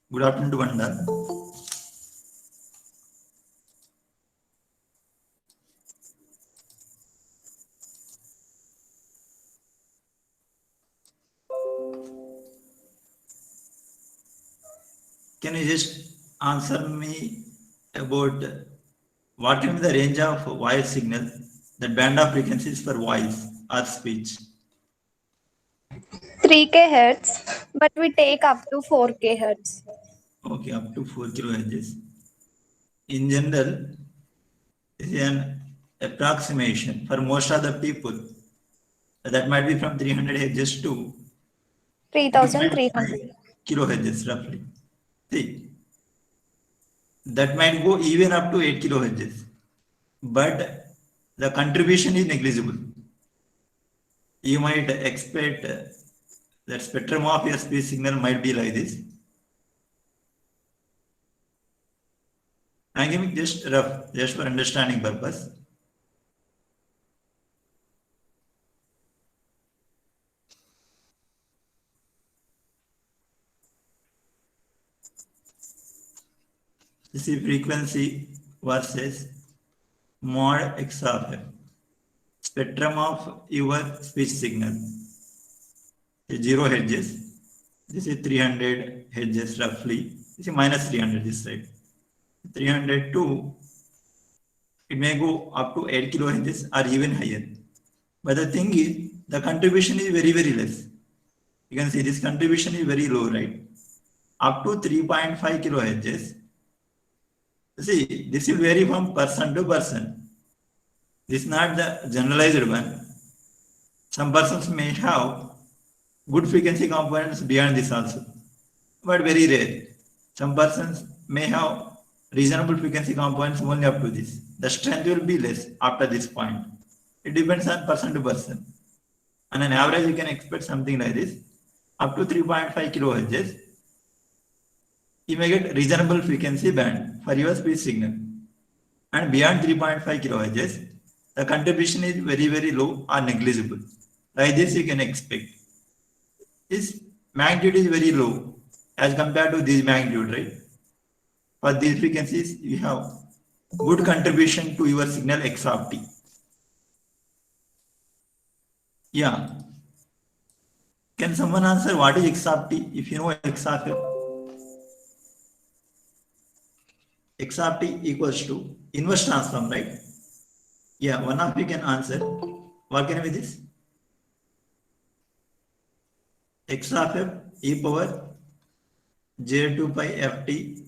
Good afternoon to Vanda. Can you just answer me about what can be the range of voice signal, the band of frequencies for voice or speech? 3K hertz, but we take up to 4K hertz. Okay, up to 4 kilohertz. In general, this is an approximation for most of the people. That might be from 300 hertz to 3,300. kilohertz roughly. See, that might go even up to 8 kilohertz, but the contribution is negligible. You might expect that spectrum of your speech signal might be like this. I'm giving just rough, just for understanding purpose. This is frequency versus mod x of f. Spectrum of your speech signal. 0 hertz. This is 300 hertz roughly. This is minus 300 this side. 302, it may go up to 8 kilohertz or even higher. But the thing is, the contribution is very, very less. You can see this contribution is very low, right? Up to 3.5 kilohertz. See, this will vary from person to person. This is not the generalized one. Some persons may have good frequency components beyond this also, but very rare. Some persons may have reasonable frequency components only up to this. The strength will be less after this point. It depends on person to person. On an average, you can expect something like this. Up to 3.5 kilohertz, you may get reasonable frequency band for your speech signal. And beyond 3.5 kilohertz, the contribution is very, very low or negligible. Like this, you can expect. This magnitude is very low as compared to this magnitude, right? For these frequencies, you have good contribution to your signal x of t. Yeah. Can someone answer what is x of t? If you know x of f. X of t equals to inverse transform, right? Yeah, one of you can answer. What can be this? X of f e power j2 pi ft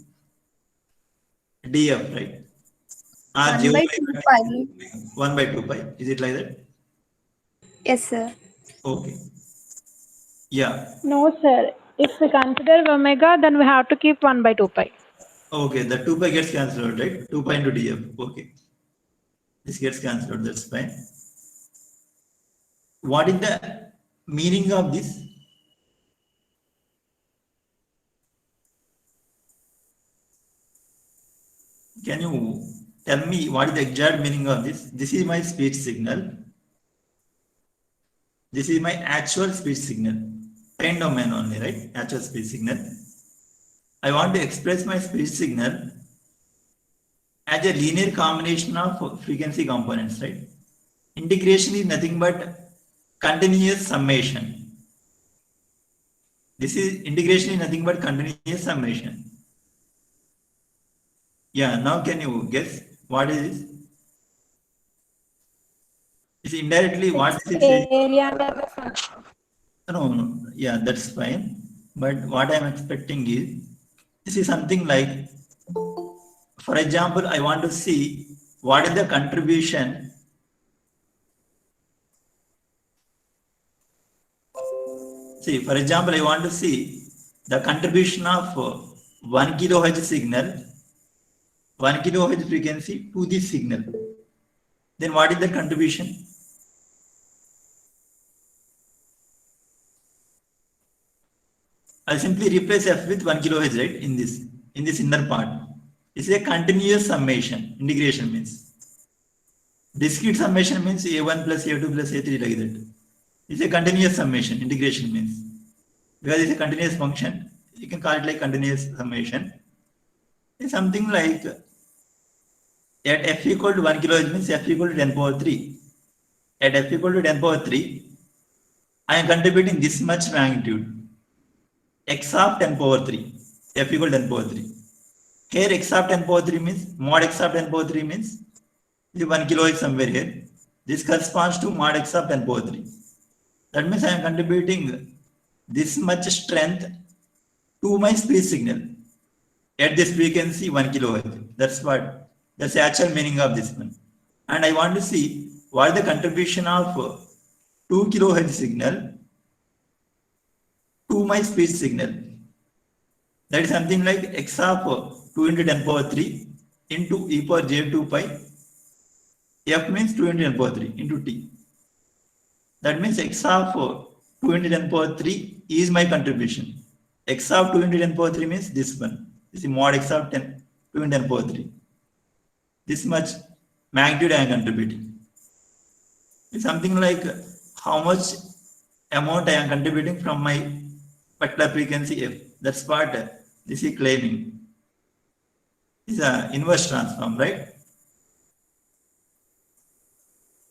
df, right? Or 1 j by 2 pi. 1 by 2 pi. Is it like that? Yes, sir. Okay. Yeah. No, sir. If we consider omega, then we have to keep 1 by 2 pi. Okay, the 2 pi gets cancelled, right? 2 pi into df. Okay. This gets cancelled, that's fine. What is the meaning of this? Can you tell me what is the exact meaning of this? This is my speech signal. This is my actual speech signal. Time domain only, right? Actual speech signal. I want to express my speech signal as a linear combination of frequency components, right? Integration is nothing but continuous summation. This is integration is nothing but continuous summation. Yeah, now can you guess what is this? It's indirectly what is it saying? Area under the function. No, yeah, that's fine. But what I'm expecting is, this is something like, for example, I want to see what is the contribution. See, for example, I want to see the contribution of 1 kilohertz signal, 1 kilohertz frequency to this signal. Then what is the contribution? I'll simply replace f with 1 kilohertz, right? In this inner part. This is a continuous summation. Integration means. Discrete summation means a1 plus a2 plus a3 like that. It's a continuous summation. Integration means. Because it's a continuous function, you can call it like continuous summation. It's something like at f equal to 1 kilohertz means f equal to 10 power 3. At f equal to 10 power 3, I am contributing this much magnitude. X of 10 power 3, f equal to 10 power 3. Here x of 10 power 3 means, mod x of 10 power 3 means, the 1 kilohertz somewhere here. This corresponds to mod x of 10 power 3. That means I am contributing this much strength to my speech signal at this frequency 1 kilohertz. That's the actual meaning of this one. And I want to see what the contribution of 2 kilohertz signal to my speech signal. That is something like x of 2 into 10 power 3 into e power j2 pi. F means 2 into 10 power 3 into t. That means x of 2 into 10 power 3 is my contribution. X of 2 into 10 power 3 means this one. This is mod x of 2 into 10 power 3. This much magnitude I am contributing. It's something like how much amount I am contributing from my particular frequency f. That's what this is claiming. It's an inverse transform, right?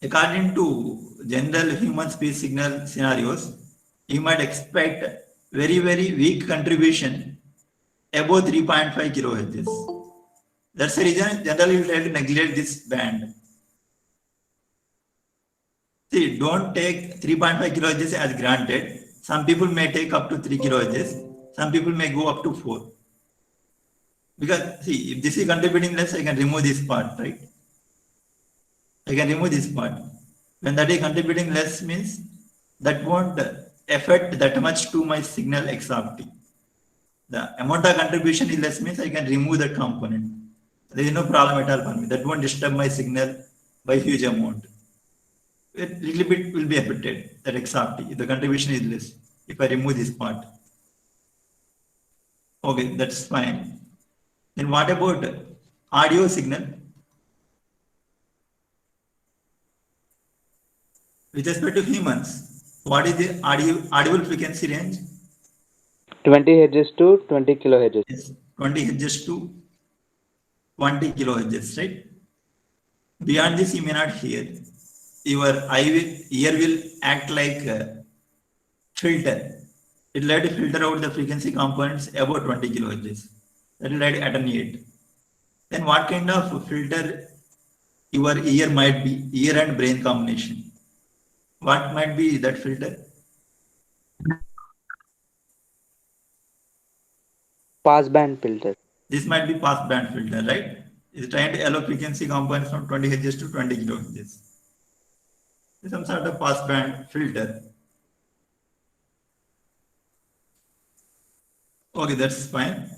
According to general human speech signal scenarios, you might expect very, very weak contribution above 3.5 kilohertz. That's the reason generally you try to neglect this band. See, don't take 3.5 kilohertz as granted. Some people may take up to 3 kilohertz. Some people may go up to 4. Because see, if this is contributing less, I can remove this part, right? I can remove this part. When that is contributing less means that won't affect that much to my signal x of t. The amount of contribution is less means I can remove that component. There is no problem at all for me. That won't disturb my signal by huge amount. A little bit will be affected, that x of t, if the contribution is less, if I remove this part. Okay, that's fine. Then what about audio signal? With respect to humans, what is the audible frequency range? 20 hertz to 20 kilohertz. Yes, 20 hertz to 20 kilohertz, right? Beyond this, you may not hear. Your ear will act like a filter. It will let you filter out the frequency components above 20 kilohertz. That will let you attenuate. Then what kind of filter your ear might be? Ear and brain combination. What might be that filter? Passband filter. This might be pass band filter, right? It's trying to allow frequency components from 20 hertz to 20 kilohertz. It's some sort of pass band filter. Okay, that's fine.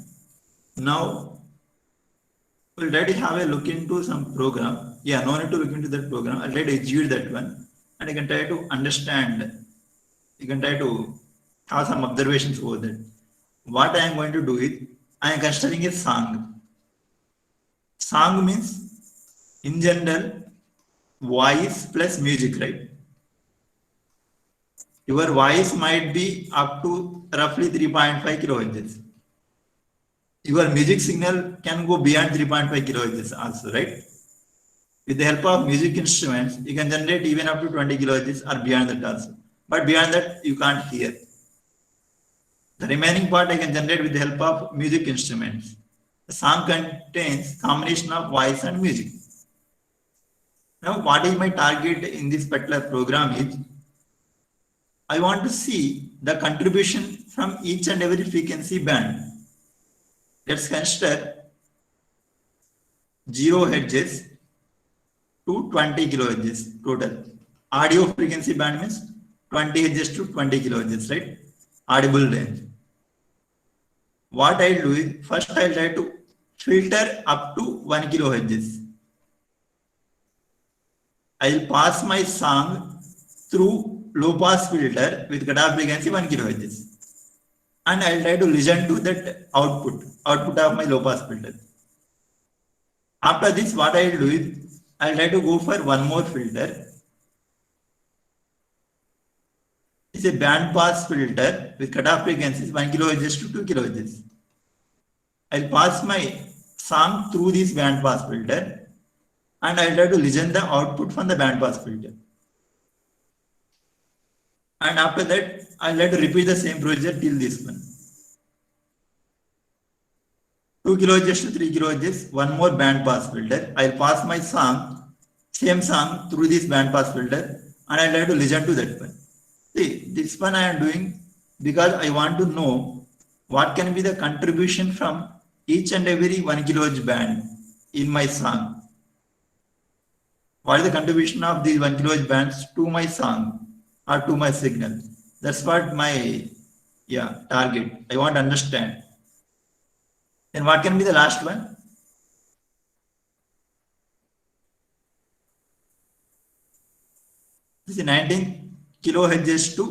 Now, we'll try to have a look into some program. Yeah, no need to look into that program. I'll try to execute that one. And you can try to understand. You can try to have some observations over that. What I am going to do is, I am considering a song. Song means, in general, voice plus music, right? Your voice might be up to roughly 3.5 kilohertz. Your music signal can go beyond 3.5 kilohertz also, right? With the help of music instruments, you can generate even up to 20 kilohertz or beyond that also. But beyond that, you can't hear. The remaining part I can generate with the help of music instruments. The song contains combination of voice and music. Now, what is my target in this particular program is, I want to see the contribution from each and every frequency band. Let's consider 0 hertz to 20 kilohertz total. Audio frequency band means 20 hertz to 20 kilohertz, right? Audible range. What I'll do is, first I'll try to filter up to 1 kilohertz. I'll pass my song through low pass filter with cutoff frequency 1 kilohertz. And I'll try to listen to that output of my low pass filter. After this, what I'll do is, I'll try to go for one more filter. is a band pass filter with cutoff frequencies 1 kHz to 2 kHz. I'll pass my song through this band pass filter and I'll try to listen the output from the band pass filter. And after that, I'll try to repeat the same procedure till this one. 2 kHz to 3 kHz, one more band pass filter. I'll pass my song, same song through this band pass filter and I'll try to listen to that one. See, this one I am doing because I want to know what can be the contribution from each and every 1 kHz band in my song. What is the contribution of these 1 kHz bands to my song or to my signal? That's what my target. I want to understand. Then what can be the last one? This is 19 kHz to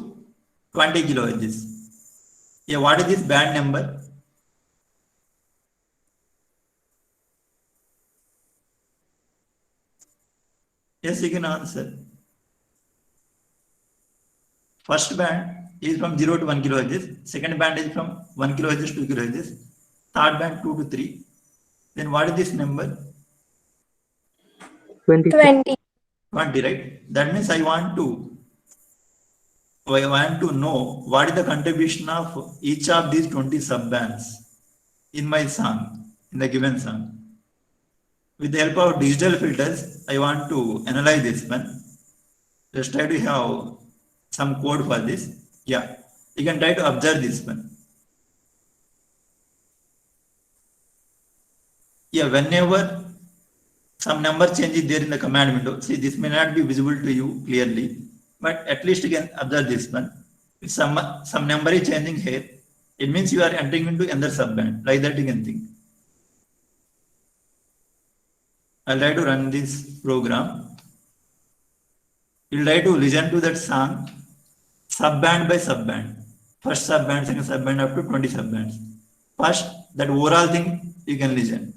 20 kHz. Yeah, what is this band number? Yes, you can answer. First band is from 0 to 1 kHz. Second band is from 1 kHz to 2 kHz. Third band 2 to 3. Then what is this number? 20. 20. 20, right? That means I want to know what is the contribution of each of these 20 subbands in my song, in the given song. With the help of digital filters, I want to analyze this one. Just try to have some code for this. Yeah, you can try to observe this one. Yeah, whenever some number change is there in the command window, see this may not be visible to you clearly, but at least you can observe this one. If some number is changing here, it means you are entering into another subband. Like that you can think. I'll try to run this program. You'll try to listen to that song subband by subband. First subband, second subband, up to 20 subbands. First, that overall thing you can listen.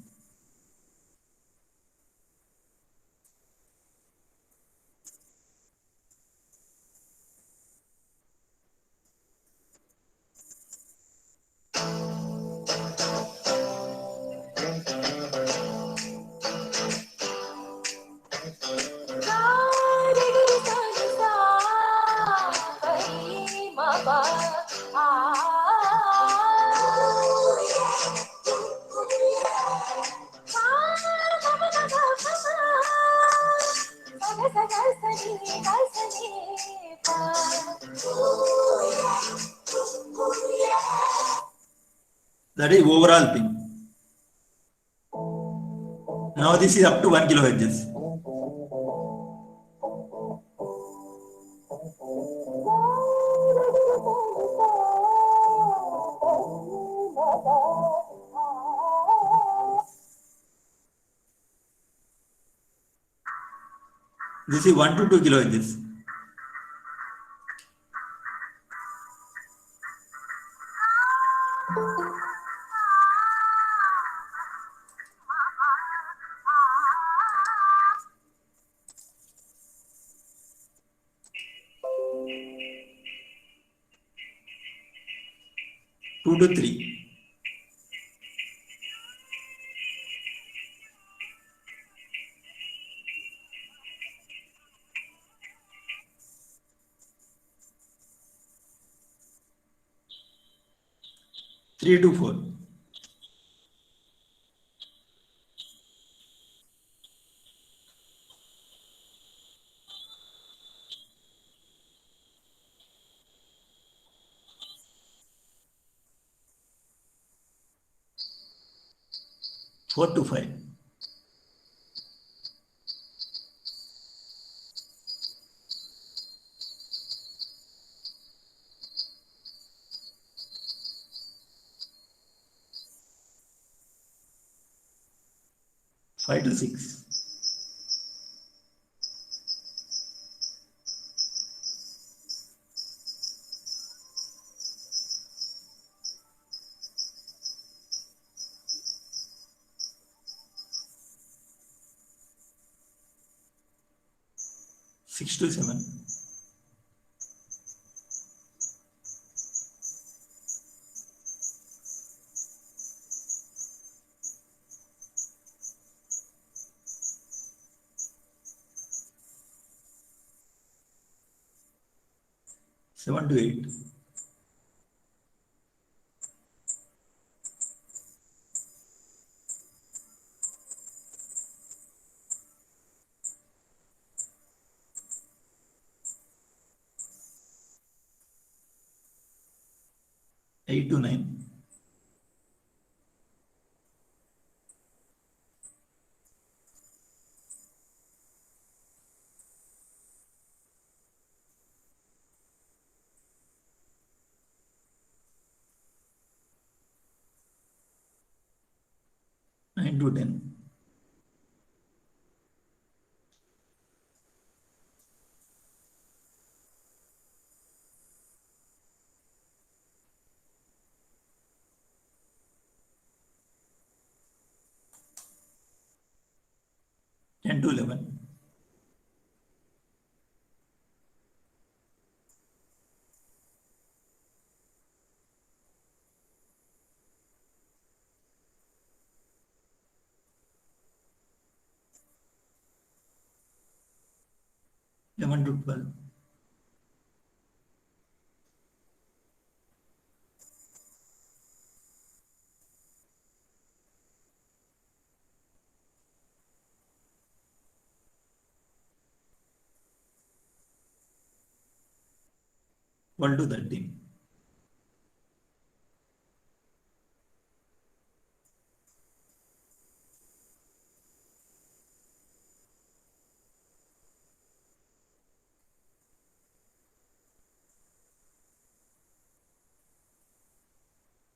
That is overall thing. Now this is up to 1 kHz. This is 1 to 2 kHz. Two to three. Three to four. Four to five. Five to six. Six to seven. 7 to 8. Eight to 9. Nine to 10. Ten to 11. Eleven to 12. One to 13.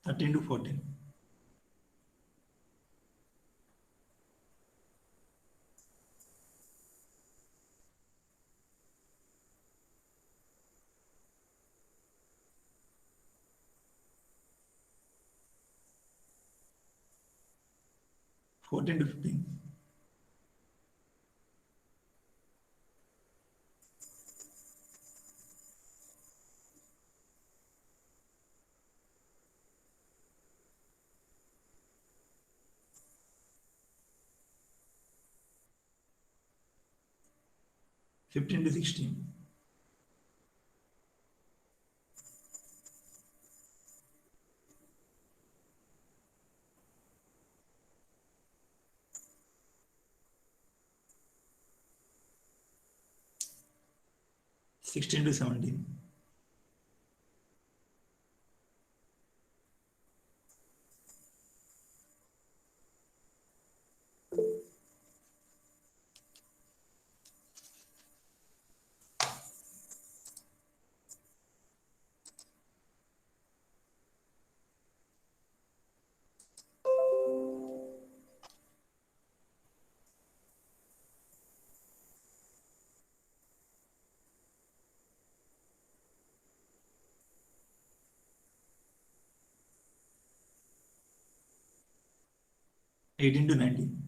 Thirteen to 14. Fourteen to 15. Fifteen to 16. Sixteen to 17. Eighteen to 19.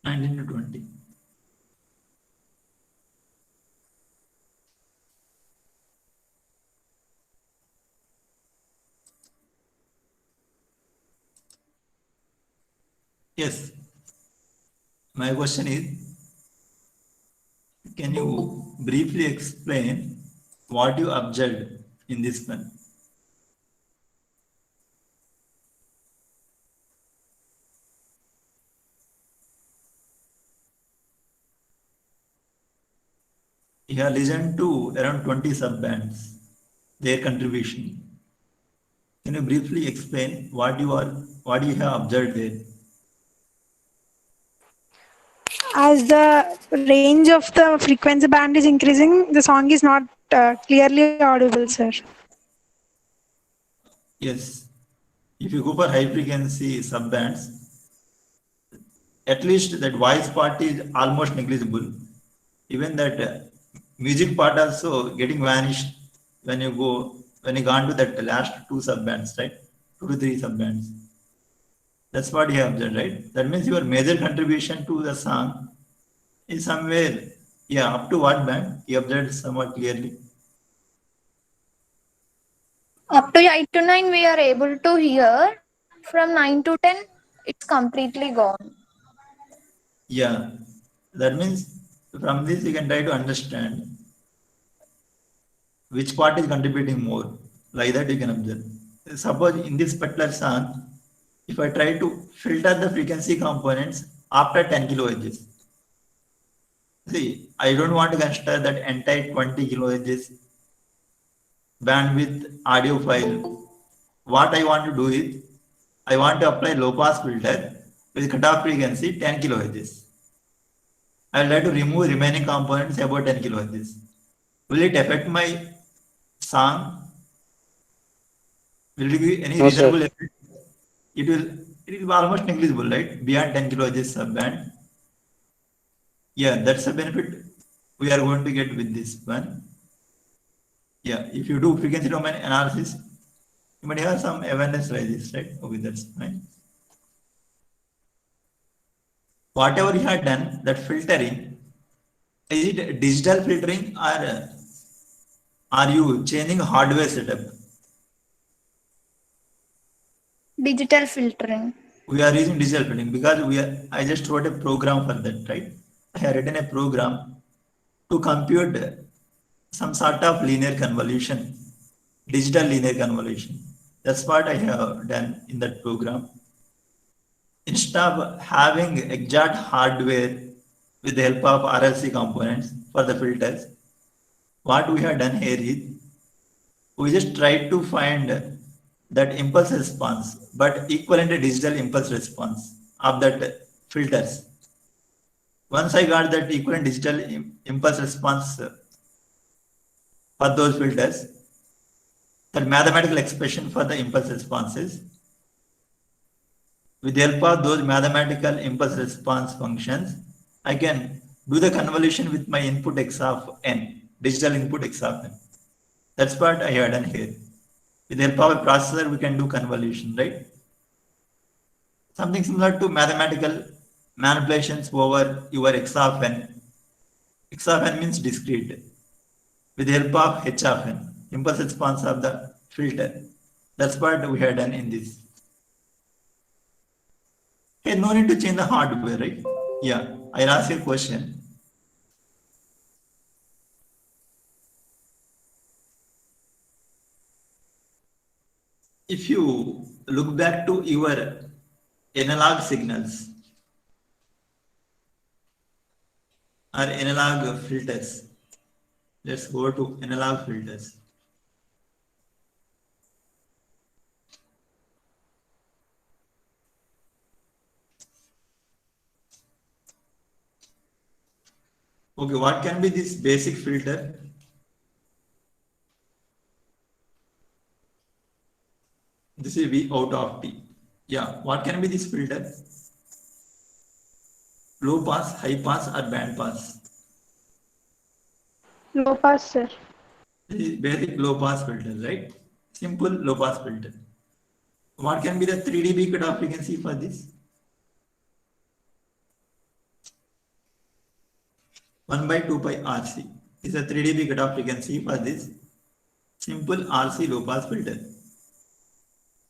Nineteen to 20. Yes. My question is, can you briefly explain what you observed in this plan? You have listened to around 20 sub-bands, their contribution. Can you briefly explain what you have observed there? As the range of the frequency band is increasing, the song is not clearly audible, sir. Yes. If you go for high frequency sub-bands, at least that voice part is almost negligible. Even that music part also getting vanished when you gone to that last two sub-bands, right? 2 to 3 sub-bands. That's what you have observed, right? That means your major contribution to the song is somewhere, yeah, up to what band you observed somewhat clearly. Up to 8 to 9, we are able to hear. From 9 to 10, it's completely gone. Yeah, that means from this you can try to understand which part is contributing more. Like that you can observe. Suppose in this particular song, if I try to filter the frequency components after 10 kilohertz, see, I don't want to consider that entire 20 kilohertz bandwidth audio file. What I want to do is, I want to apply low pass filter with cutoff frequency 10 kilohertz. I will try to remove remaining components about 10 kilohertz. Will it affect my song? Will it give any No, sir. reasonable effect? It will be almost negligible, right? Beyond 10 kilohertz subband. Yeah, that's a benefit we are going to get with this one. Yeah, if you do frequency domain analysis, you might have some awareness like this, right? Okay, that's fine. Whatever you have done, that filtering, is it digital filtering or are you changing hardware setup? Digital filtering. We are using digital filtering because I just wrote a program for that, right? I have written a program to compute some sort of linear convolution, digital linear convolution. That's what I have done in that program. Instead of having exact hardware with the help of RLC components for the filters, what we have done here is we just try to find that impulse response, but equivalent to digital impulse response of that filters. Once I got that equivalent digital impulse response for those filters, that mathematical expression for the impulse responses, with the help of those mathematical impulse response functions, I can do the convolution with my input x of n, digital input x of n. That's what I have done here. With the help of a processor, we can do convolution, right? Something similar to mathematical manipulations over your x of n. X of n means discrete. With the help of h of n, impulse response of the filter. That's what we have done in this. Hey, no need to change the hardware, right? Yeah, I'll ask you a question. If you look back to your analog signals or analog filters, let's go to analog filters. Okay, what can be this basic filter? This is V out of T. Yeah, what can be this filter? Low pass, high pass, or band pass? Low pass, sir. This is basic low pass filter, right? Simple low pass filter. What can be the 3 dB cutoff frequency for this? 1 by 2 pi RC is a 3 dB cutoff frequency for this simple RC low pass filter.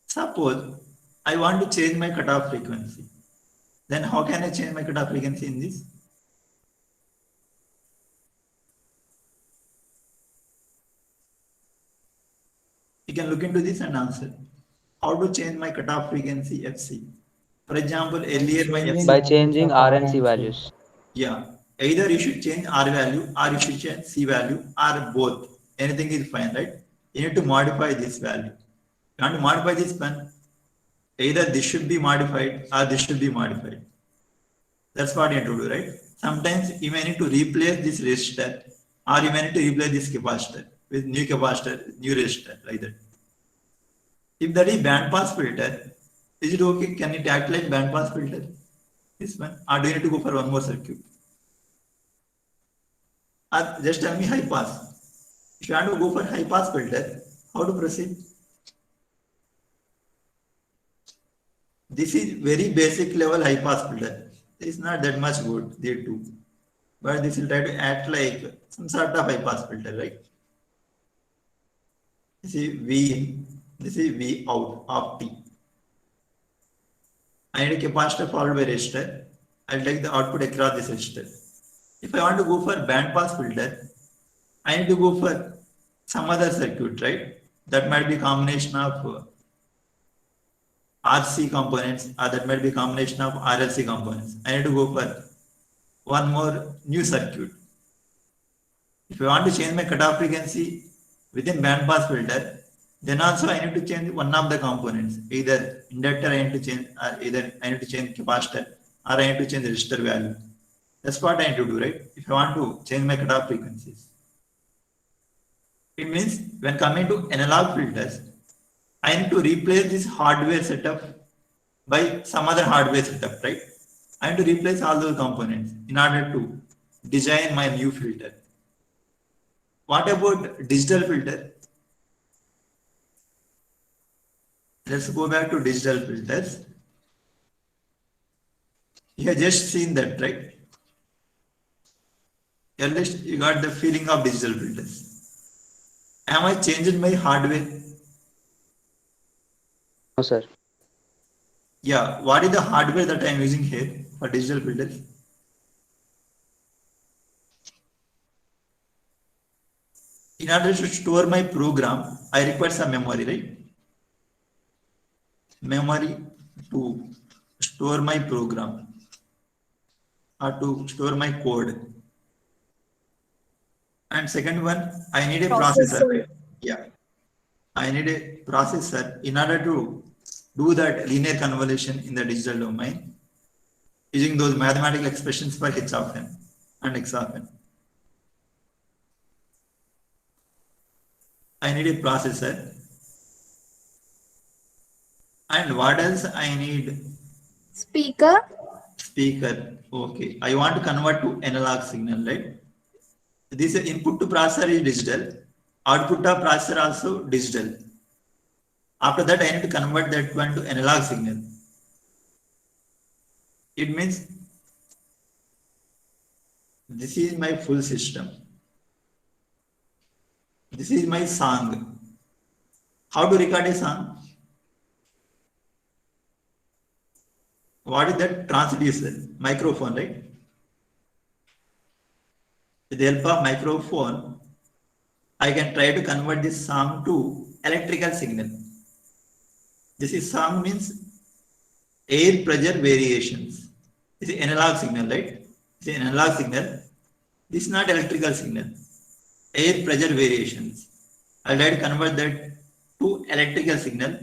Suppose I want to change my cutoff frequency. Then how can I change my cutoff frequency in this? You can look into this and answer. How to change my cutoff frequency FC? For example, earlier my FC. By changing R and C values. Yeah, either you should change R value or you should change C value or both. Anything is fine, right? You need to modify this value. You want to modify this one, either this should be modified or this should be modified. That's what you have to do, right? Sometimes you may need to replace this resistor or you may need to replace this capacitor with new capacitor, new resistor, like that. If that is band pass filter, is it okay? Can it act like band pass filter? This one, or do you need to go for one more circuit? Or just tell me high pass. If you want to go for high pass filter, how to proceed? This is very basic level high pass filter. It's not that much good, they too. But this will try to act like some sort of high pass filter, right? You see V in, This is V out of T. I need a capacitor followed by resistor. I'll take the output across this resistor. If I want to go for band pass filter, I need to go for some other circuit, right? That might be combination of RC components, or that might be combination of RLC components. I need to go for one more new circuit. If I want to change my cutoff frequency within band pass filter, then also I need to change one of the components. Either inductor I need to change, or either I need to change capacitor, or I need to change resistor value. That's what I need to do, right? If I want to change my cutoff frequencies. It means when coming to analog filters, I need to replace this hardware setup by some other hardware setup, right? I need to replace all those components in order to design my new filter. What about digital filter? Let's go back to digital filters. You have just seen that, right? At least you got the feeling of digital filters. Am I changing my hardware? No, sir. Yeah, what is the hardware that I am using here for digital filters? In order to store my program, I require some memory, right? Memory to store my program or to store my code. And second one, I need a processor. Right? Yeah, I need a processor in order to do that linear convolution in the digital domain using those mathematical expressions for h of n and x of n. I need a processor. And what else I need? Speaker. Speaker. Okay. I want to convert to analog signal, right? This input to processor is digital. Output of processor also digital. After that, I need to convert that one to analog signal. It means this is my full system. This is my song. How to record a song? What is that? Transducer, microphone, right? With the help of microphone, I can try to convert this song to electrical signal. This is song means air pressure variations. This is analog signal, right? This is analog signal. This is not electrical signal. Air pressure variations. I'll try to convert that to electrical signal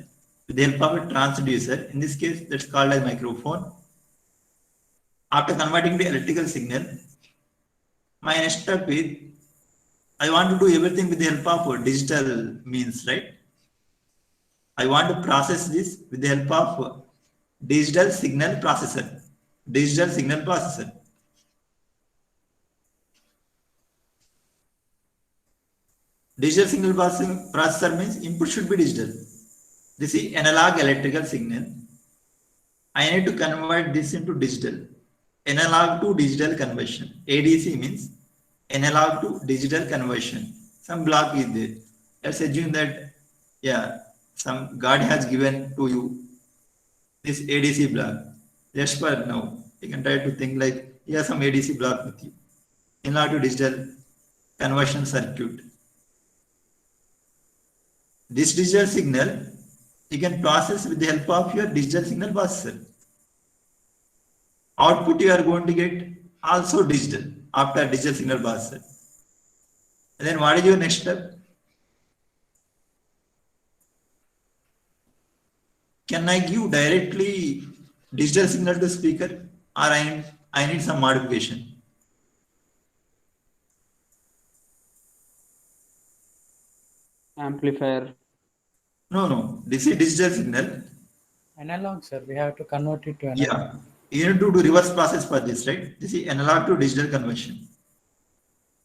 with the help of a transducer. In this case, that's called as microphone. After converting to electrical signal, my next step is I want to do everything with the help of digital means, right? I want to process this with the help of digital signal processor. Digital signal processor. Digital signal processor means input should be digital. This is analog electrical signal. I need to convert this into digital. Analog to digital conversion. ADC means analog to digital conversion. Some block is there. Let's assume that, yeah, some God has given to you this ADC block. Just for now, you can try to think like, yeah, some ADC block with you. Analog to digital conversion circuit. This digital signal, you can process with the help of your digital signal processor. Output you are going to get also digital after digital signal processor. And then what is your next step? Can I give directly digital signal to speaker, or I need some modification? Amplifier. No. This is digital signal. Analog, sir. We have to convert it to analog. Yeah. You need to do reverse process for this, right? This is analog to digital conversion.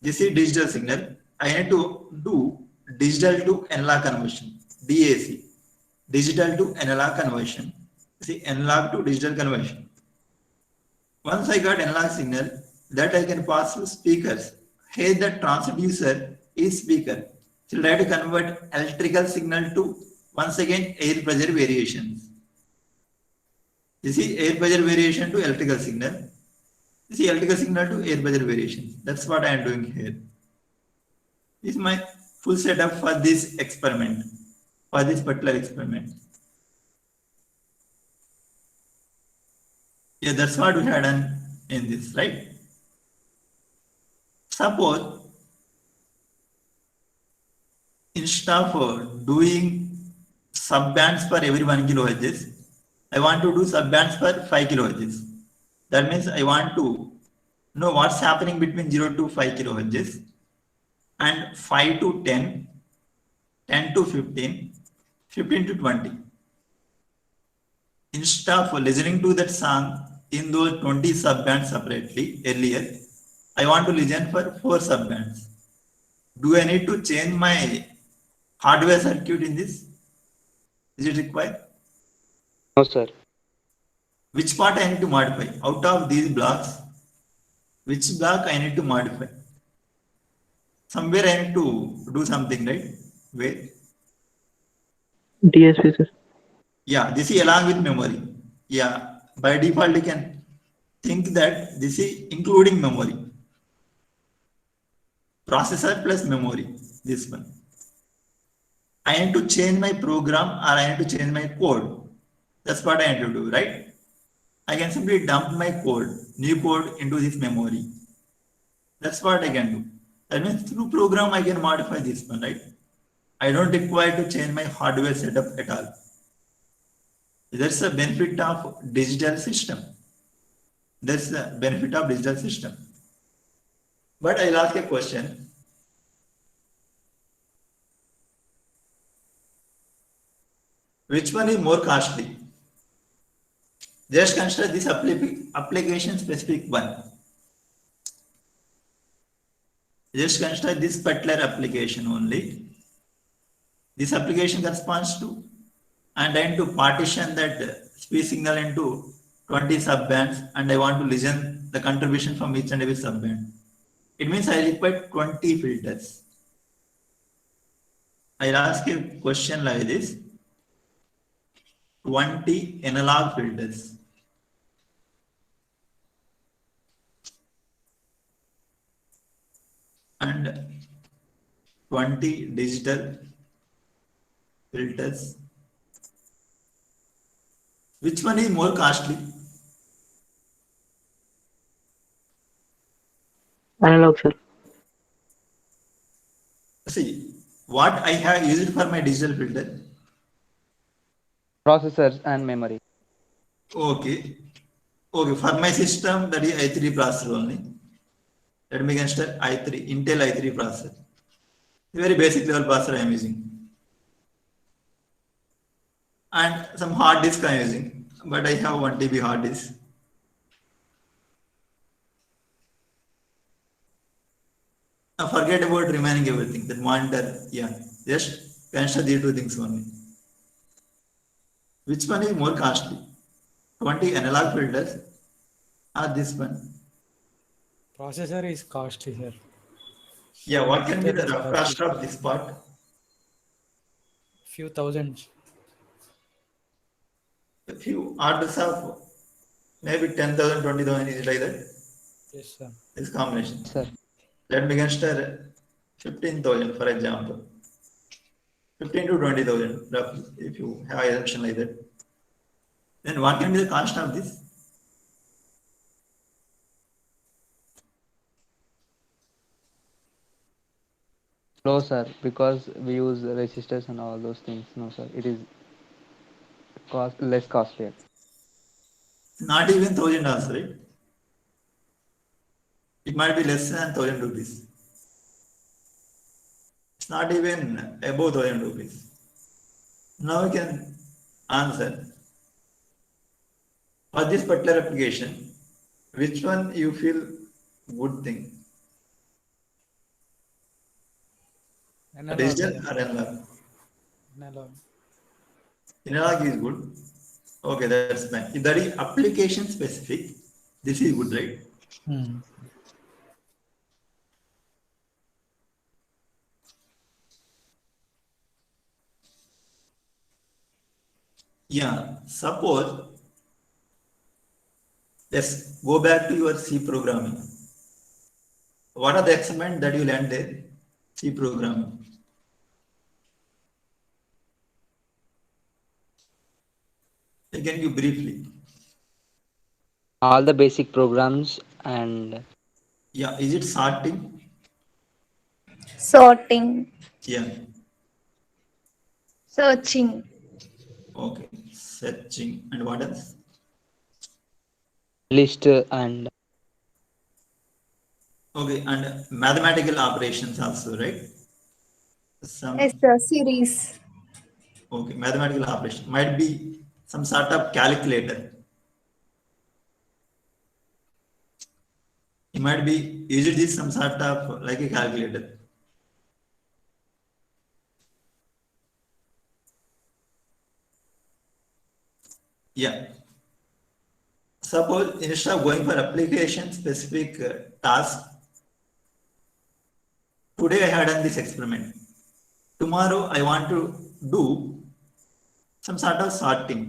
This is digital signal. I need to do digital to analog conversion. DAC. Digital to analog conversion. See, analog to digital conversion. Once I got analog signal, that I can pass to speakers. Here the transducer is speaker. So try to convert electrical signal to Once again, air pressure variations. You see air pressure variation to electrical signal. You see electrical signal to air pressure variation. That's what I am doing here. This is my full setup for this experiment, for this particular experiment. Yeah, that's what we had done in this, right? Suppose instead of doing subbands for every 1 kilohertz, I want to do subbands for 5 kilohertz. That means I want to know what's happening between 0 to 5 kilohertz and 5 to 10, 10 to 15, 15 to 20. Instead of listening to that song in those 20 subbands separately earlier, I want to listen for 4 subbands. Do I need to change my hardware circuit in this? Is it required? No, sir. Which part I need to modify? Out of these blocks, which block I need to modify? Somewhere I need to do something, right? Where? DSP, sir. Yeah, this is along with memory. Yeah, by default you can think that this is including memory. Processor plus memory, this one. I need to change my program or I need to change my code. That's what I need to do, right? I can simply dump my code, new code into this memory. That's what I can do. That means through program I can modify this one, right? I don't require to change my hardware setup at all. That's the benefit of digital system. That's the benefit of digital system. But I'll ask a question. Which one is more costly? Just consider this application specific one. Just consider this particular application only. This application corresponds to, and I need to partition that speech signal into 20 subbands, and I want to listen the contribution from each and every subband. It means I require 20 filters. I'll ask a question like this. 20 analog filters. And 20 digital filters. Which one is more costly? Analog, sir. See, what I have used for my digital filter. Processors and memory. Okay. Okay, for my system, that is i3 processor only. Let me consider i3, Intel i3 processor. Very basic level processor I am using. And some hard disk I am using, but I have 1 TB hard disk. Now forget about remaining everything, that monitor, yeah, just consider these two things only. Which one is more costly? 20 analog filters or this one? Processor is costly, sir. Yeah, what can be the rough Costly. cost of this part? Few thousands. A few orders of maybe 10,000, 20,000 is like that. Yes, sir. This combination. Sir. Let me consider 15,000 for example. 15 to 20,000 roughly, if you have assumption like that. Then what can be the cost of this? No, sir, because we use resistors and all those things. No, sir, it is less costly. Not even 1,000 also, right? It might be less than 1,000 rupees. It's not even above 1,000 rupees. Now you can answer. For this particular application, which one you feel good thing? Analog. Digital or analog? Analog. Analog is good. Okay, that's fine. If that is application specific, this is good, right? Hmm. Yeah, suppose, let's go back to your C programming. What are the experiments that you learned there? C programming. I can give briefly. All the basic programs and Yeah, is it sorting? Sorting, Yeah, searching, okay. Searching. And what else? list and Okay, and mathematical operations also, right? Some, yes, sir, series, okay, mathematical operation. Might be some sort of calculator. It might be, is it some sort of like a calculator? Yeah. Suppose instead of going for application specific task, today I had done this experiment. Tomorrow I want to do some sort of sorting.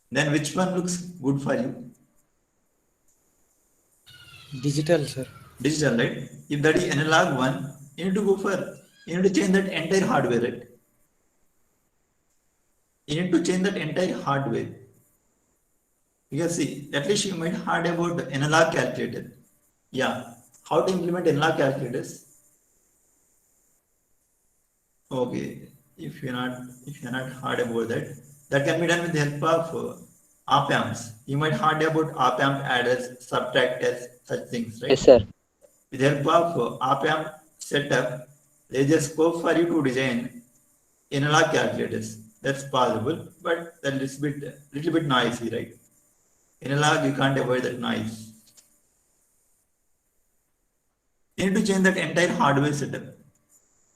Then which one looks good for you? Digital, sir. Digital, right? If that is analog one, you need to go for, you need to change that entire hardware, right? You need to change that entire hardware. Because see, at least you might heard about analog calculator. Yeah. How to implement analog calculators? Okay. If you're not heard about that, that can be done with the help of op amps. You might heard about op amp adders, subtractors, such things, right? yes, sir. With the help of op amp setup, there is a scope for you to design analog calculators. That's possible, but that little bit noisy, right? Analog, you can't avoid that noise. You need to change that entire hardware setup.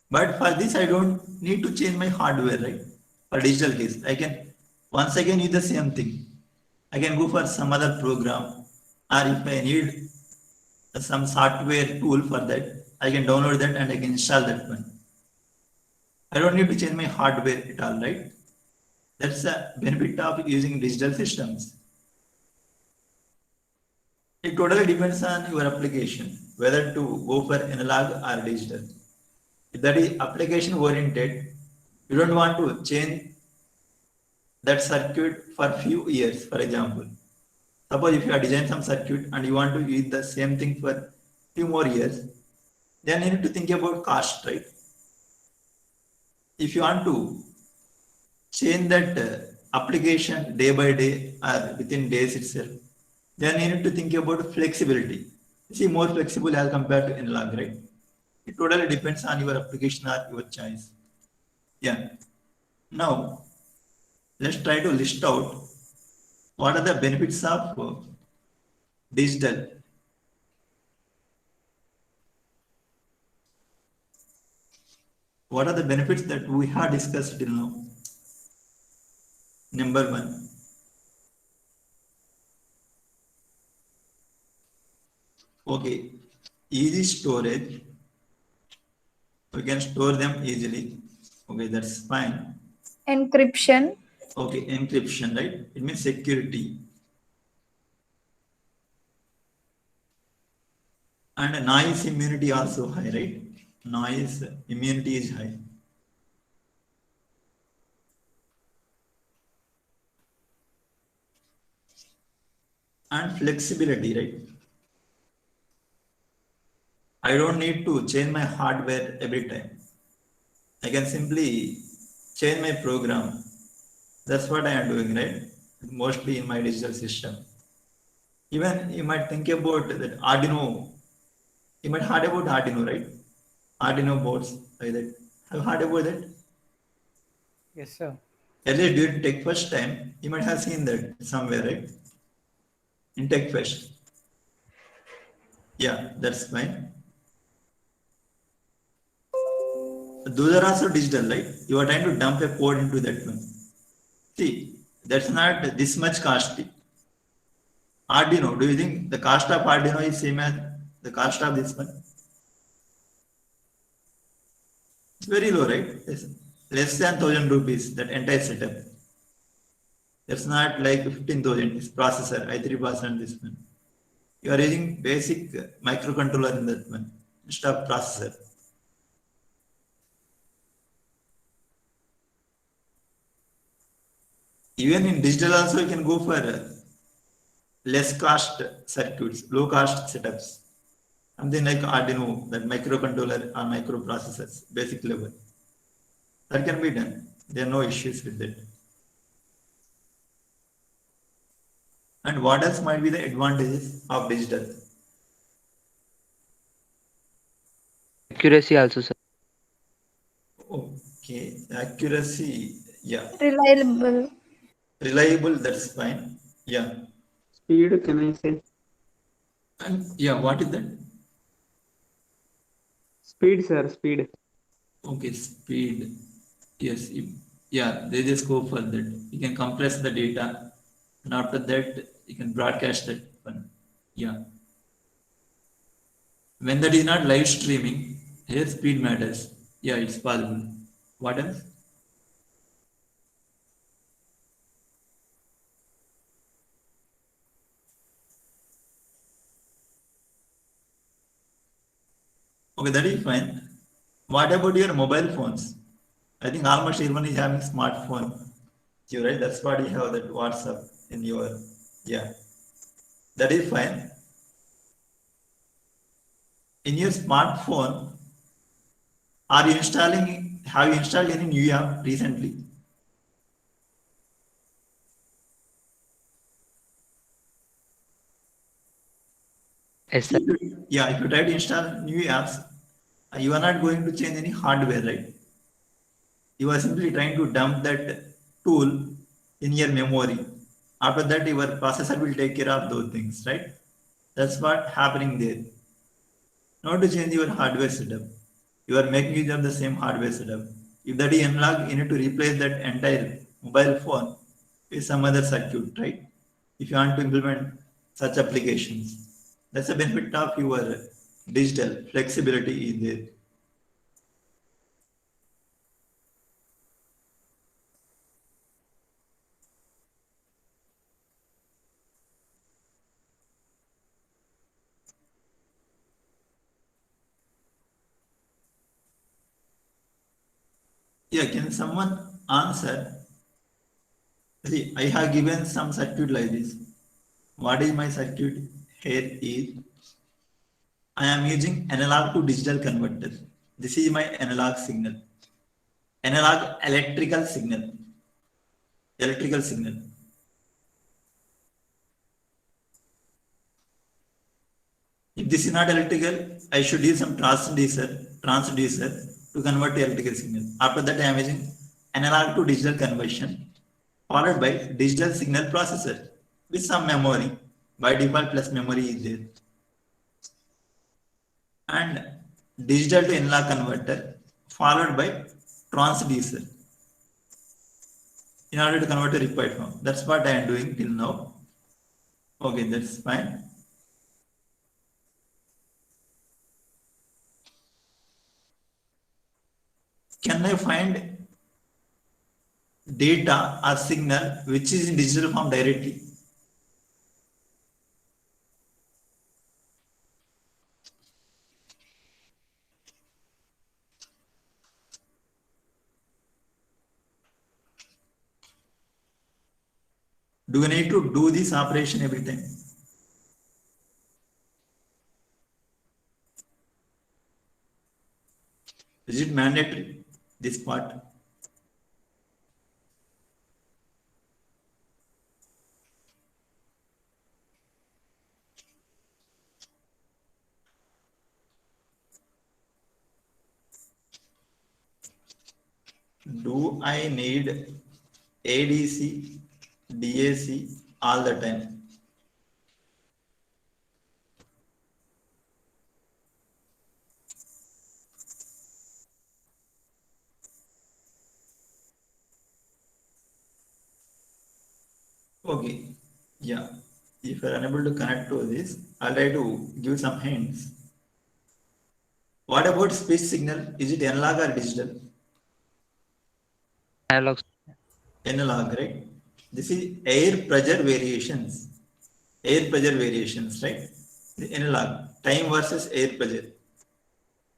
But for this, I don't need to change my hardware, right? For digital case, I can once again use the same thing. I can go for some other program, or if I need some software tool for that, I can download that and I can install that one. I don't need to change my hardware at all, right? That's the benefit of using digital systems. It totally depends on your application, whether to go for analog or digital. If that is application oriented, you don't want to change that circuit for few years, for example. Suppose if you have designed some circuit and you want to use the same thing for few more years, then you need to think about cost, right? If you want to change that application day by day or within days itself, then you need to think about flexibility. See, more flexible as compared to analog, right? It totally depends on your application or your choice. Yeah. Now, let's try to list out what are the benefits of digital. What are the benefits that we have discussed till now? Number one. Okay, easy storage. We can store them easily. Okay, that's fine. encryption, Okay, encryption, right? It means security. And noise immunity also high, right? Noise immunity is high. And flexibility, right? I don't need to change my hardware every time. I can simply change my program. That's what I am doing, right? Mostly in my digital system. Even you might think about that Arduino. You might heard about Arduino, right? Arduino boards like that. Have you heard about that? Yes, sir. Earlier during Tech Fest time, you might have seen that somewhere, right? In Tech Fest. Yeah, that's fine. Those are also digital, right? You are trying to dump a code into that one. See, that's not this much costly. Arduino, do you think the cost of Arduino is same as the cost of this one? It's very low, right? Yes. less than 1,000 rupees, that entire setup. That's not like 15,000, it's processor, i3 processor and this one. You are using basic microcontroller in that one, instead of processor. Even in digital also, you can go for less cost circuits, low cost setups. Something like Arduino, that microcontroller or microprocessors, basic level. That can be done. There are no issues with it. And what else might be the advantages of digital? Accuracy also, sir. Okay, accuracy, yeah. Reliable. Reliable, that's fine. Yeah. Speed, can I say? And yeah, what is that? Speed, sir, speed. Okay, speed. Yes, yeah, there is a scope for that. You can compress the data, and after that, you can broadcast that one. Yeah. When that is not live streaming, here speed matters. Yeah, it's possible. What else? Okay, that is fine. What about your mobile phones? I think almost everyone is having smartphone. You right? That's what you have, that WhatsApp in your, yeah. That is fine. In your smartphone, have you installed any new app recently? Yes, sir. Yeah, if you try to install new apps, you are not going to change any hardware, right? You are simply trying to dump that tool in your memory. After that, your processor will take care of those things, right? That's what happening there. Not to change your hardware setup. You are making use of the same hardware setup. If that is analog, you need to replace that entire mobile phone with some other circuit, right? If you want to implement such applications. That's the benefit of your digital flexibility is there. Yeah, can someone answer? See, I have given some circuit like this. What is my circuit? Here is, I am using analog to digital converter. This is my analog signal. Analog electrical signal. Electrical signal. If this is not electrical, I should use some transducer to convert to electrical signal. After that, I am using analog to digital conversion, followed by digital signal processor with some memory. By default, plus memory is there. And digital to analog converter, followed by transducer in order to convert to required form. That's what I am doing till now. Okay, that's fine. Can I find data or signal which is in digital form directly? Do we need to do this operation every time? Is it mandatory, this part? Do I need ADC, DAC all the time? Okay, yeah. If you are unable to connect to this, I'll try to give some hints. What about speech signal? Is it analog or digital? Analog. Analog, right? This is air pressure variations. Air pressure variations, right? The analog, time versus air pressure.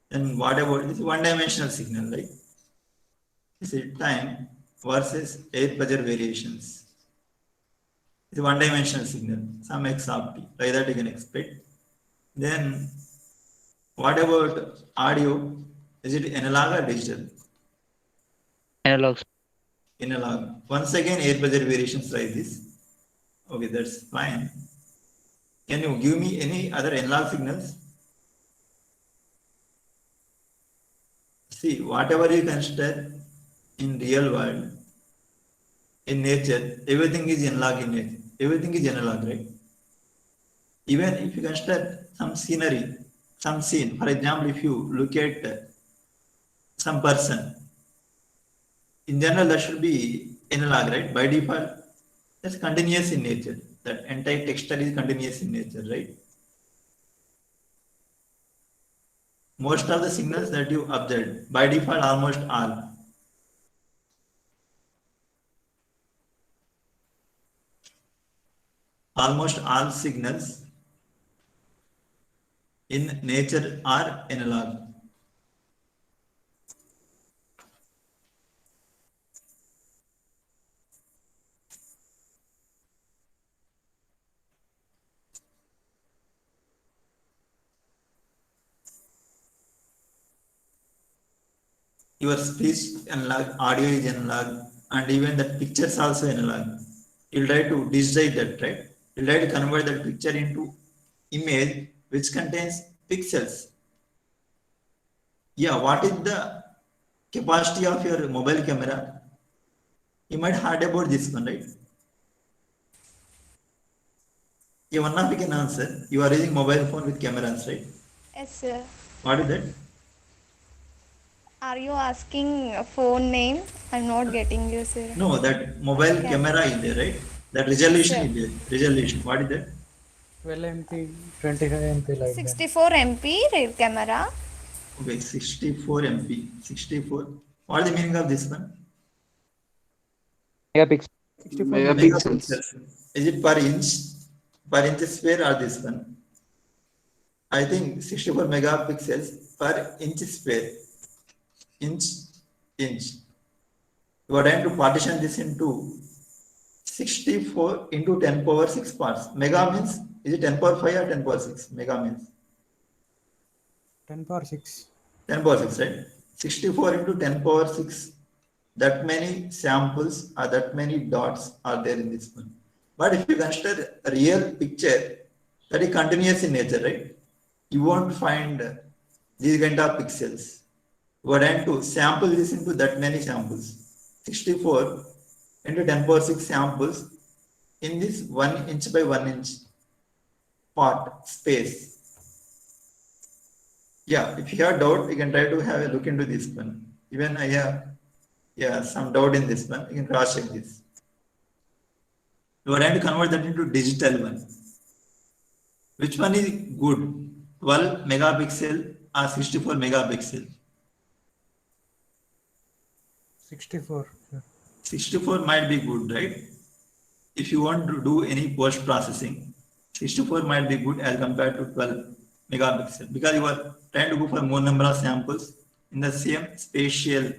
Then what about this one-dimensional signal, right? This is time versus air pressure variations. It's a one-dimensional signal, some x of t, like that you can expect. Then what about audio? Is it analog or digital? Analog. Analog. Once again, air pressure variations like this. Okay, that's fine. Can you give me any other analog signals? See, whatever you consider in real world, in nature, everything is analog in nature. Everything is analog, right? Even if you consider some scenery, some scene, for example, if you look at some person, in general, that should be analog, right? By default, that's continuous in nature. That entire texture is continuous in nature, right? Most of the signals that you observed, by default, almost all signals in nature are analog. Your speech analog, audio is analog, and even the pictures also analog. You'll try to digitize that, right? You'll try to convert that picture into image which contains pixels. Yeah, what is the capacity of your mobile camera? You might heard about this one, right? Yeah, one of you can answer. You are using mobile phone with cameras, right? Yes, sir. What is that? Are you asking a phone name? I'm not getting you, sir. No, that mobile camera is there, right? That resolution Sure. is there. Resolution. What is that? 12 MP, 25 MP like that. 64 MP rear camera. Okay, 64 MP. 64. What is the meaning of this one? Megapixel. 64 Megapixels. Is it per inch square or this one? I think 64 megapixels per inch square. Inch. You are trying to partition this into 64 into 10 power 6 parts. Mega means, is it 10 power 5 or 10 power 6? Mega means 10 power 6. 10 power 6, right? 64 into 10 power 6. That many samples or that many dots are there in this one. But if you consider a real picture, that is continuous in nature, right? You won't find these kind of pixels. You are trying to sample this into that many samples. 64 into 10 power 6 samples in this 1 inch by 1 inch part space. Yeah, if you have doubt, you can try to have a look into this one. Even I have some doubt in this one. You can cross check this. You are trying to convert that into digital one. Which one is good? 12 megapixel or 64 megapixel? 64. Sure. 64 might be good, right? If you want to do any post processing, 64 might be good as compared to 12 megapixel because you are trying to go for more number of samples in the same spatial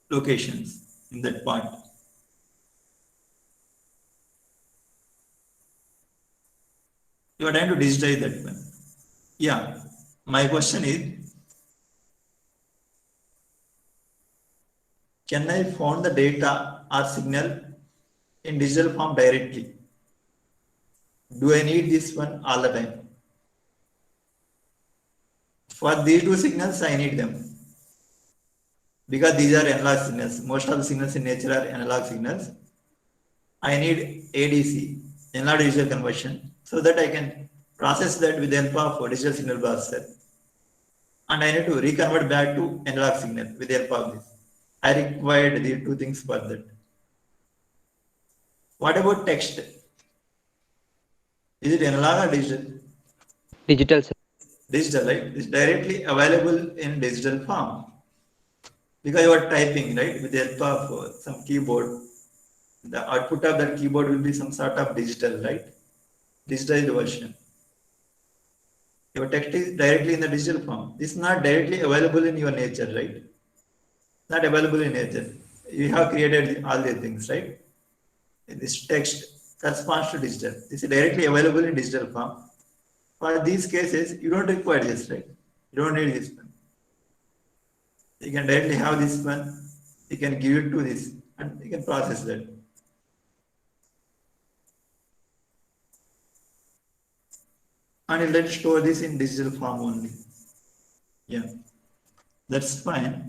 locations in that part. You are trying to digitize that one. Yeah, my question is, can I find the data or signal in digital form directly? Do I need this one all the time? For these two signals, I need them. Because these are analog signals. Most of the signals in nature are analog signals. I need ADC, analog digital conversion, so that I can process that with the help of a digital signal processor. And I need to reconvert back to analog signal with the help of this. I required these two things for that. What about text? Is it analog or digital? Digital, sir. Digital, right? It's directly available in digital form. because you are typing, right, with the help of some keyboard. The output of that keyboard will be some sort of digital, right? Digitalized version. Your text is directly in the digital form. This is not directly available in your nature, right? Not available in nature. You have created all these things, right? This text corresponds to digital. This is directly available in digital form. For these cases, you don't require this, right? You don't need this one. You can directly have this one. You can give it to this, and you can process that. And let's store this in digital form only. Yeah, that's fine.